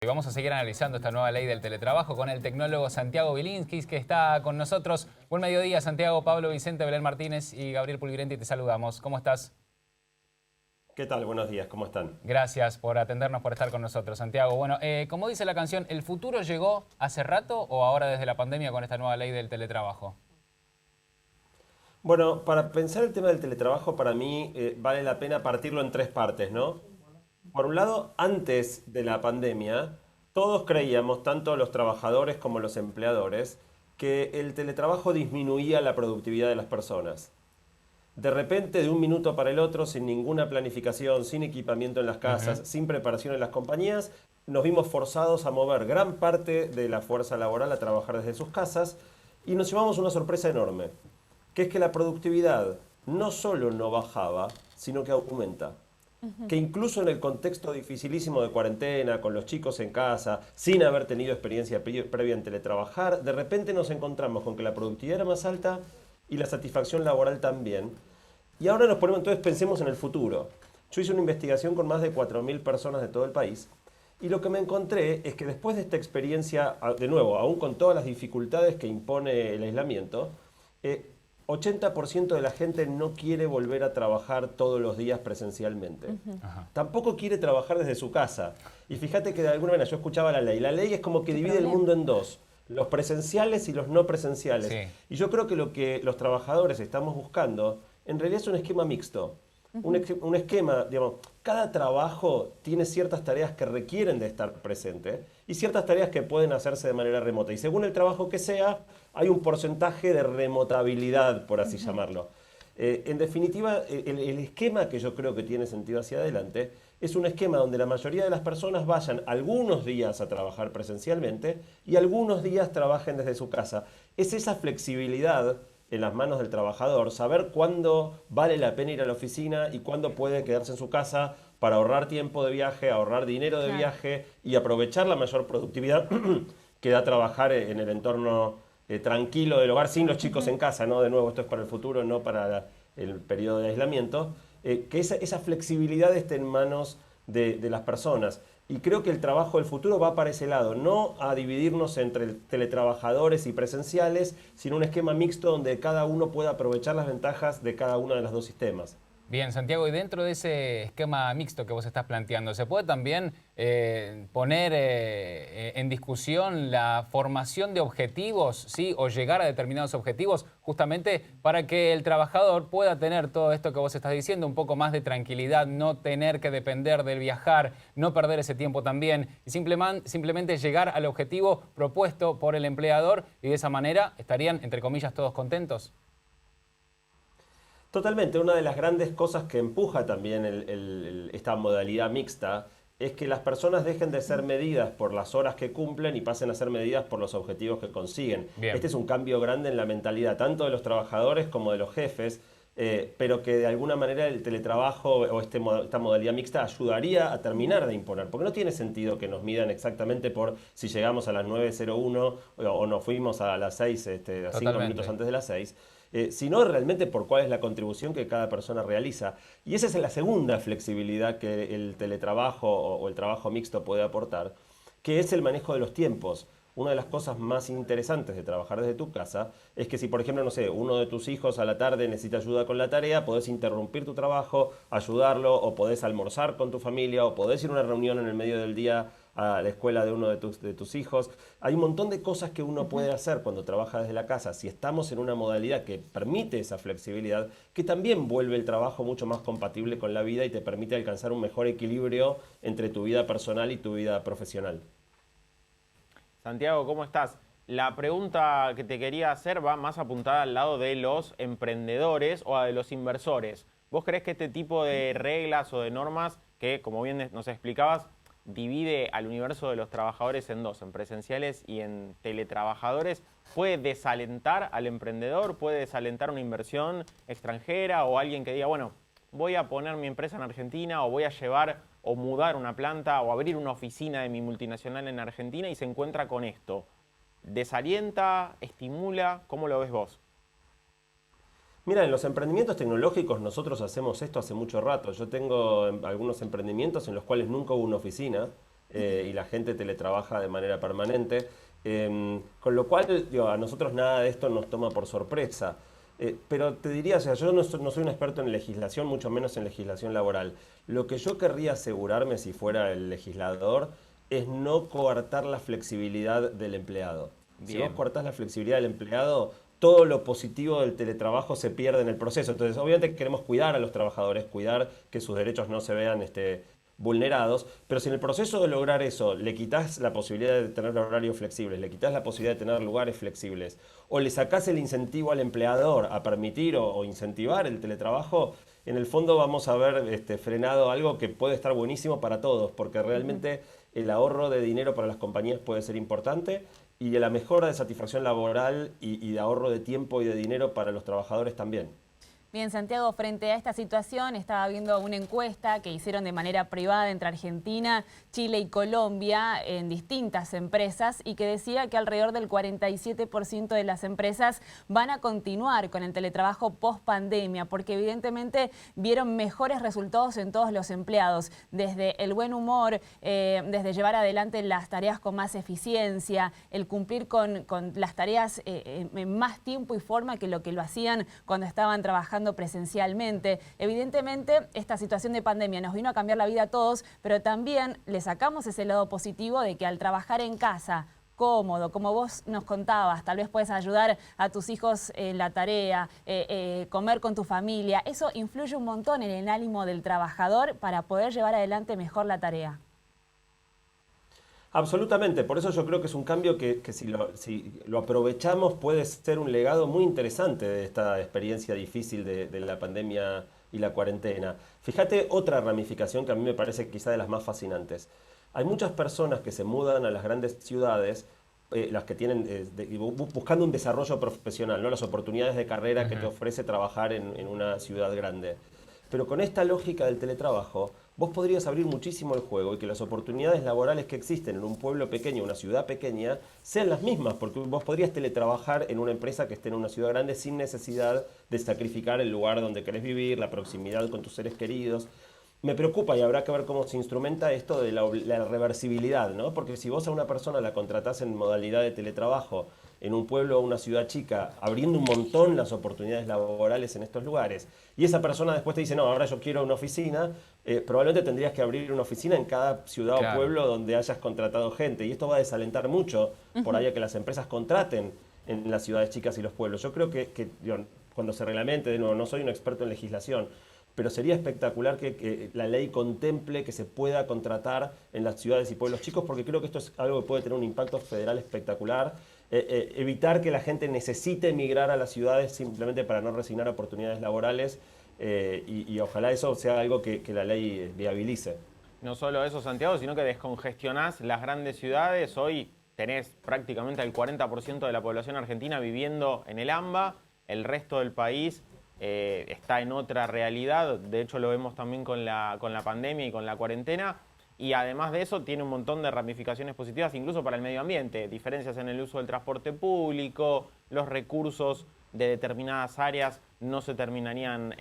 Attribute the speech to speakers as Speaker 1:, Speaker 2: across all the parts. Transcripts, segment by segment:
Speaker 1: vamos a seguir analizando esta nueva ley del teletrabajo con el tecnólogo Santiago Vilinskis, que está con nosotros. Buen mediodía, Santiago. Pablo Vicente, Belén Martínez y Gabriel Pulvirenti, te saludamos. ¿Cómo estás?
Speaker 2: ¿Qué tal? Buenos días, ¿cómo están?
Speaker 1: Gracias por atendernos, por estar con nosotros, Santiago. Bueno, como dice la canción, ¿el futuro llegó hace rato o ahora desde la pandemia con esta nueva ley del teletrabajo?
Speaker 2: Bueno, para pensar el tema del teletrabajo, para mí vale la pena partirlo en tres partes, ¿no? Por un lado, antes de la pandemia, todos creíamos, tanto los trabajadores como los empleadores, que el teletrabajo disminuía la productividad de las personas. De repente, de un minuto para el otro, sin ninguna planificación, sin equipamiento en las casas, sin preparación en las compañías, nos vimos forzados a mover gran parte de la fuerza laboral a trabajar desde sus casas y nos llevamos una sorpresa enorme, que es que la productividad no solo no bajaba, sino que aumenta. Que incluso en el contexto dificilísimo de cuarentena, con los chicos en casa, sin haber tenido experiencia previa en teletrabajar, de repente nos encontramos con que la productividad era más alta y la satisfacción laboral también. Y ahora nos ponemos, entonces pensemos en el futuro. Yo hice una investigación con más de 4.000 personas de todo el país y lo que me encontré es que después de esta experiencia, de nuevo, aún con todas las dificultades que impone el aislamiento, 80% de la gente no quiere volver a trabajar todos los días presencialmente. Tampoco quiere trabajar desde su casa. Y fíjate que de alguna manera yo escuchaba la ley. La ley es como que divide el mundo en dos. Los presenciales y los no presenciales.
Speaker 1: Sí.
Speaker 2: Y yo creo que lo que los trabajadores estamos buscando en realidad es un esquema mixto. Un esquema, digamos, cada trabajo tiene ciertas tareas que requieren de estar presente y ciertas tareas que pueden hacerse de manera remota. Y según el trabajo que sea, hay un porcentaje de remotabilidad, por así llamarlo. En definitiva, el esquema que yo creo que tiene sentido hacia adelante es un esquema donde la mayoría de las personas vayan algunos días a trabajar presencialmente y algunos días trabajen desde su casa. Es esa flexibilidad en las manos del trabajador, saber cuándo vale la pena ir a la oficina y cuándo puede quedarse en su casa para ahorrar tiempo de viaje, ahorrar dinero de viaje y aprovechar la mayor productividad que da trabajar en el entorno tranquilo del hogar, sin los chicos en casa, ¿no? De nuevo, esto es para el futuro, no para el periodo de aislamiento. Que esa flexibilidad esté en manos de las personas. Y creo que el trabajo del futuro va para ese lado, no a dividirnos entre teletrabajadores y presenciales, sino un esquema mixto donde cada uno pueda aprovechar las ventajas de cada uno de los dos sistemas.
Speaker 1: Bien, Santiago, y dentro de ese esquema mixto que vos estás planteando, ¿se puede también poner en discusión la formación de objetivos, ¿sí? O llegar a determinados objetivos, justamente para que el trabajador pueda tener todo esto que vos estás diciendo, un poco más de tranquilidad, no tener que depender del viajar, no perder ese tiempo también, y simplemente llegar al objetivo propuesto por el empleador y de esa manera estarían, entre comillas, todos contentos?
Speaker 2: Totalmente, una de las grandes cosas que empuja también esta modalidad mixta es que las personas dejen de ser medidas por las horas que cumplen y pasen a ser medidas por los objetivos que consiguen.
Speaker 1: Bien.
Speaker 2: Este es un cambio grande en la mentalidad tanto de los trabajadores como de los jefes, pero que de alguna manera el teletrabajo o esta modalidad mixta ayudaría a terminar de imponer, porque no tiene sentido que nos midan exactamente por si llegamos a las 9:01 o nos fuimos a las 6, a 5 minutos antes de las 6. Sino realmente por cuál es la contribución que cada persona realiza. Y esa es la segunda flexibilidad que el teletrabajo o el trabajo mixto puede aportar, que es el manejo de los tiempos. Una de las cosas más interesantes de trabajar desde tu casa es que si, por ejemplo, no sé, uno de tus hijos a la tarde necesita ayuda con la tarea, podés interrumpir tu trabajo, ayudarlo, o podés almorzar con tu familia, o podés ir a una reunión en el medio del día a la escuela de uno de tus hijos. Hay un montón de cosas que uno puede hacer cuando trabaja desde la casa, si estamos en una modalidad que permite esa flexibilidad, que también vuelve el trabajo mucho más compatible con la vida y te permite alcanzar un mejor equilibrio entre tu vida personal y tu vida profesional.
Speaker 3: Santiago, ¿cómo estás? La pregunta que te quería hacer va más apuntada al lado de los emprendedores o de los inversores. ¿Vos creés que este tipo de reglas o de normas que, como bien nos explicabas, divide al universo de los trabajadores en dos, en presenciales y en teletrabajadores, puede desalentar al emprendedor, puede desalentar una inversión extranjera o alguien que diga, bueno, voy a poner mi empresa en Argentina o voy a llevar o mudar una planta o abrir una oficina de mi multinacional en Argentina y se encuentra con esto? ¿Desalienta? ¿Estimula? ¿Cómo lo ves vos?
Speaker 2: Mira, en los emprendimientos tecnológicos nosotros hacemos esto hace mucho rato. Yo tengo algunos emprendimientos en los cuales nunca hubo una oficina, y la gente teletrabaja de manera permanente. Con lo cual, digo, a nosotros nada de esto nos toma por sorpresa. Pero te diría, o sea, yo no soy un experto en legislación, mucho menos en legislación laboral. Lo que yo querría asegurarme si fuera el legislador es no coartar la flexibilidad del empleado. Si vos
Speaker 3: Bien.
Speaker 2: cortás la flexibilidad del empleado, todo lo positivo del teletrabajo se pierde en el proceso. Entonces, obviamente queremos cuidar a los trabajadores, cuidar que sus derechos no se vean vulnerados, pero si en el proceso de lograr eso le quitas la posibilidad de tener horarios flexibles, le quitas la posibilidad de tener lugares flexibles, o le sacás el incentivo al empleador a permitir o incentivar el teletrabajo, en el fondo vamos a ver frenado algo que puede estar buenísimo para todos, porque realmente el ahorro de dinero para las compañías puede ser importante y la mejora de satisfacción laboral y de ahorro de tiempo y de dinero para los trabajadores también.
Speaker 4: Bien, Santiago, frente a esta situación, estaba viendo una encuesta que hicieron de manera privada entre Argentina, Chile y Colombia en distintas empresas y que decía que alrededor del 47% de las empresas van a continuar con el teletrabajo post pandemia, porque evidentemente vieron mejores resultados en todos los empleados, desde el buen humor, desde llevar adelante las tareas con más eficiencia, el cumplir con las tareas en más tiempo y forma que lo hacían cuando estaban trabajando presencialmente. Evidentemente, esta situación de pandemia nos vino a cambiar la vida a todos, pero también le sacamos ese lado positivo de que al trabajar en casa, cómodo, como vos nos contabas, tal vez puedes ayudar a tus hijos en la tarea, comer con tu familia. Eso influye un montón en el ánimo del trabajador para poder llevar adelante mejor la tarea.
Speaker 2: Absolutamente, por eso yo creo que es un cambio que si lo aprovechamos puede ser un legado muy interesante de esta experiencia difícil de la pandemia y la cuarentena. Fíjate otra ramificación que a mí me parece quizá de las más fascinantes. Hay muchas personas que se mudan a las grandes ciudades, las que tienen, buscando un desarrollo profesional, ¿no? Las oportunidades de carrera que te ofrece trabajar en una ciudad grande. Pero con esta lógica del teletrabajo, vos podrías abrir muchísimo el juego y que las oportunidades laborales que existen en un pueblo pequeño, una ciudad pequeña, sean las mismas, porque vos podrías teletrabajar en una empresa que esté en una ciudad grande sin necesidad de sacrificar el lugar donde querés vivir, la proximidad con tus seres queridos. Me preocupa y habrá que ver cómo se instrumenta esto de la reversibilidad, ¿no? Porque si vos a una persona la contratás en modalidad de teletrabajo en un pueblo o una ciudad chica, abriendo un montón las oportunidades laborales en estos lugares, y esa persona después te dice, no, ahora yo quiero una oficina, probablemente tendrías que abrir una oficina en cada ciudad o pueblo donde hayas contratado gente, y esto va a desalentar mucho por ahí a que las empresas contraten en las ciudades chicas y los pueblos. Yo creo que cuando se reglamente, de nuevo, no soy un experto en legislación, pero sería espectacular que la ley contemple que se pueda contratar en las ciudades y pueblos chicos, porque creo que esto es algo que puede tener un impacto federal espectacular. Evitar que la gente necesite emigrar a las ciudades simplemente para no resignar oportunidades laborales y ojalá eso sea algo que la ley viabilice.
Speaker 3: No solo eso, Santiago, sino que descongestionás las grandes ciudades. Hoy tenés prácticamente el 40% de la población argentina viviendo en el AMBA, el resto del país está en otra realidad. De hecho, lo vemos también con la pandemia y con la cuarentena. Y además de eso, tiene un montón de ramificaciones positivas, incluso para el medio ambiente. Diferencias en el uso del transporte público, los recursos de determinadas áreas no se terminarían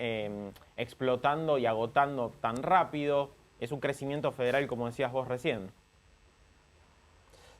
Speaker 3: explotando y agotando tan rápido. Es un crecimiento federal, como decías vos recién.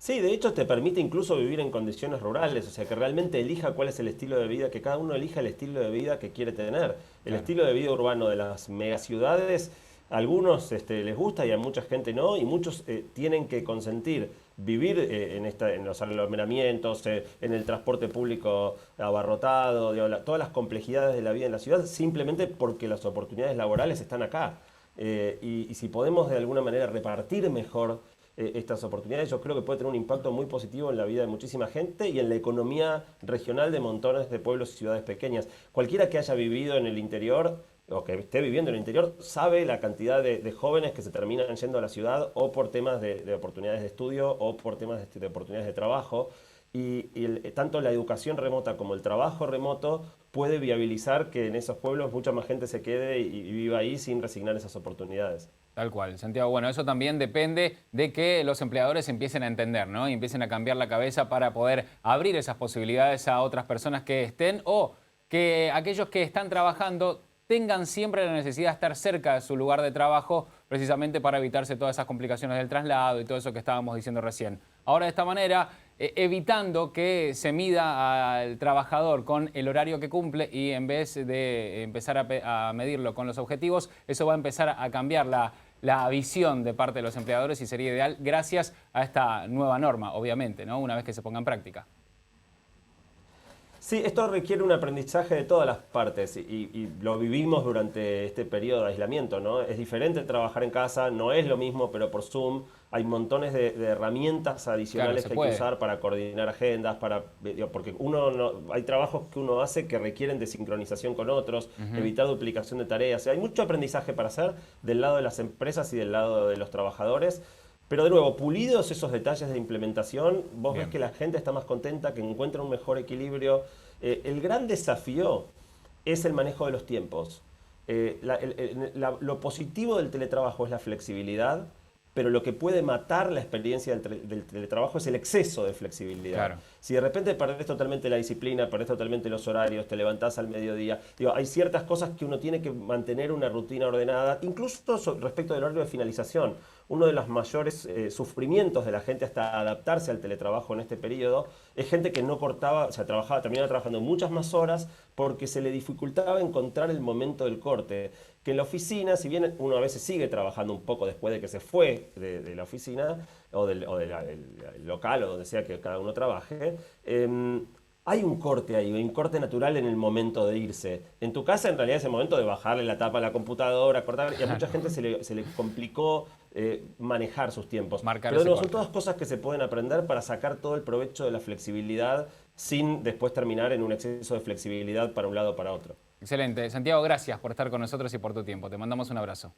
Speaker 2: Sí, de hecho te permite incluso vivir en condiciones rurales, o sea, que realmente elija cuál es el estilo de vida, que cada uno elija el estilo de vida que quiere tener. El estilo de vida urbano de las megaciudades, a algunos les gusta y a mucha gente no, y muchos tienen que consentir vivir en los aglomeramientos, en el transporte público abarrotado, todas las complejidades de la vida en la ciudad, simplemente porque las oportunidades laborales están acá. Y si podemos de alguna manera repartir mejor estas oportunidades, yo creo que puede tener un impacto muy positivo en la vida de muchísima gente y en la economía regional de montones de pueblos y ciudades pequeñas. Cualquiera que haya vivido en el interior o que esté viviendo en el interior sabe la cantidad de jóvenes que se terminan yendo a la ciudad o por temas de oportunidades de estudio o por temas de oportunidades de trabajo. Tanto la educación remota como el trabajo remoto puede viabilizar que en esos pueblos mucha más gente se quede y viva ahí sin resignar esas oportunidades.
Speaker 1: Tal cual, Santiago. Bueno, eso también depende de que los empleadores empiecen a entender, ¿no? Y empiecen a cambiar la cabeza para poder abrir esas posibilidades a otras personas que estén o que aquellos que están trabajando tengan siempre la necesidad de estar cerca de su lugar de trabajo precisamente para evitarse todas esas complicaciones del traslado y todo eso que estábamos diciendo recién. Ahora, de esta manera, evitando que se mida al trabajador con el horario que cumple y en vez de empezar a medirlo con los objetivos, eso va a empezar a cambiar la visión de parte de los empleadores y sería ideal gracias a esta nueva norma, obviamente, ¿no? Una vez que se ponga en práctica.
Speaker 2: Sí, esto requiere un aprendizaje de todas las partes y lo vivimos durante este periodo de aislamiento, ¿no? Es diferente trabajar en casa, no es lo mismo, pero por Zoom hay montones de herramientas adicionales
Speaker 1: Claro,
Speaker 2: que hay que usar para coordinar agendas, porque hay trabajos que uno hace que requieren de sincronización con otros, evitar duplicación de tareas. O sea, hay mucho aprendizaje para hacer del lado de las empresas y del lado de los trabajadores. Pero de nuevo, pulidos esos detalles de implementación, vos ves que la gente está más contenta, que encuentra un mejor equilibrio. El gran desafío es el manejo de los tiempos. Lo positivo del teletrabajo es la flexibilidad, pero lo que puede matar la experiencia del teletrabajo es el exceso de flexibilidad.
Speaker 1: Claro.
Speaker 2: Si de repente perdés totalmente la disciplina, perdés totalmente los horarios, te levantás al mediodía, hay ciertas cosas que uno tiene que mantener una rutina ordenada, incluso respecto del horario de finalización. Uno de los mayores sufrimientos de la gente hasta adaptarse al teletrabajo en este periodo es gente que no cortaba, o sea, terminaba trabajando muchas más horas porque se le dificultaba encontrar el momento del corte. Que en la oficina, si bien uno a veces sigue trabajando un poco después de que se fue de la oficina o del local o donde sea que cada uno trabaje, hay un corte ahí, un corte natural en el momento de irse. En tu casa en realidad es el momento de bajarle la tapa a la computadora, cortar, y a mucha gente se le complicó manejar sus tiempos.
Speaker 1: Marcar
Speaker 2: Pero
Speaker 1: ese
Speaker 2: no, son
Speaker 1: corte.
Speaker 2: todas cosas que se pueden aprender para sacar todo el provecho de la flexibilidad sin después terminar en un exceso de flexibilidad para un lado o para otro.
Speaker 1: Excelente. Santiago, gracias por estar con nosotros y por tu tiempo. Te mandamos un abrazo.